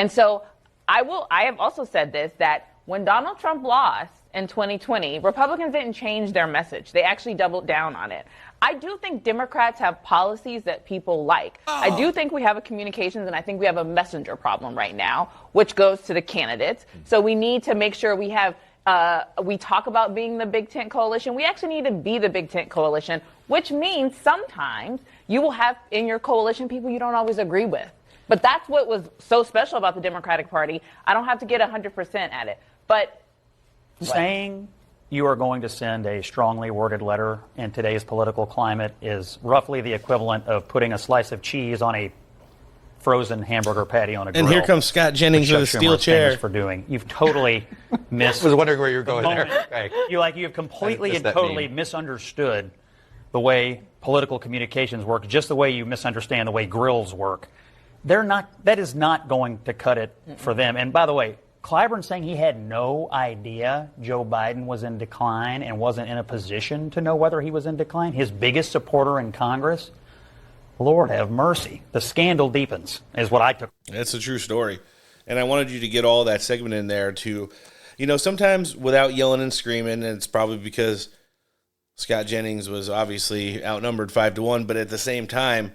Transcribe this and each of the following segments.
And so I have also said this, that when Donald Trump lost in 2020, Republicans didn't change their message. They actually doubled down on it. I do think Democrats have policies that people like. I do think we have a communications and I think we have a messenger problem right now, which goes to the candidates. So we need to make sure we have, we talk about being the big tent coalition. We actually need to be the big tent coalition, which means sometimes you will have in your coalition people you don't always agree with. But that's what was so special about the Democratic Party. I don't have to get 100% at it. But saying you are going to send a strongly worded letter in today's political climate is roughly the equivalent of putting a slice of cheese on a frozen hamburger patty on a grill. And here comes Scott Jennings with a steel chair. For doing. You've totally missed. I was wondering where you were going there. Okay. You've completely and totally misunderstood the way political communications work, just the way you misunderstand the way grills work. That is not going to cut it for them. And by the way, Clyburn saying he had no idea Joe Biden was in decline and wasn't in a position to know whether he was in decline, his biggest supporter in Congress, Lord have mercy. The scandal deepens, is what I took. That's a true story. And I wanted you to get all that segment in there to, sometimes without yelling and screaming, and it's probably because Scott Jennings was obviously outnumbered 5-1, but at the same time,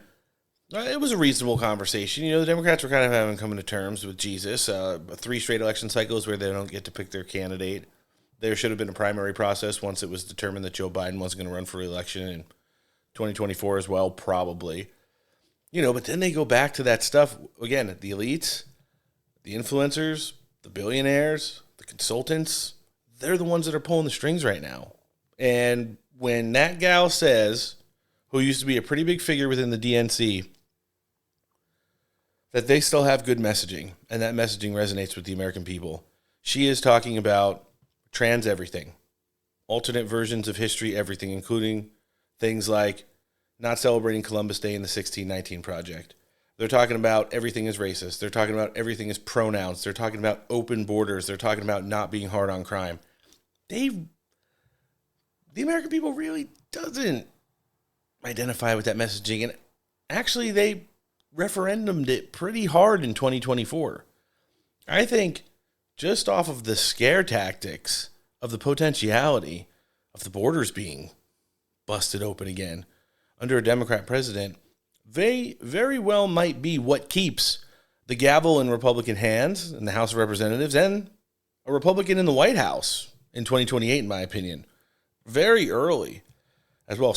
it was a reasonable conversation. The Democrats were kind of having coming to terms with Jesus. 3 straight election cycles where they don't get to pick their candidate. There should have been a primary process once it was determined that Joe Biden wasn't going to run for re-election in 2024 as well, probably. But then they go back to that stuff. Again, the elites, the influencers, the billionaires, the consultants, they're the ones that are pulling the strings right now. And when that gal says, who used to be a pretty big figure within the DNC, that they still have good messaging, and that messaging resonates with the American people. She is talking about trans everything, alternate versions of history, everything, including things like not celebrating Columbus Day in the 1619 Project. They're talking about everything is racist. They're talking about everything is pronouns. They're talking about open borders. They're talking about not being hard on crime. The American people really doesn't identify with that messaging, and actually they referendumed it pretty hard in 2024. I think just off of the scare tactics of the potentiality of the borders being busted open again under a Democrat president, they very well might be what keeps the gavel in Republican hands in the House of Representatives and a Republican in the White House in 2028, in my opinion. Very early as well.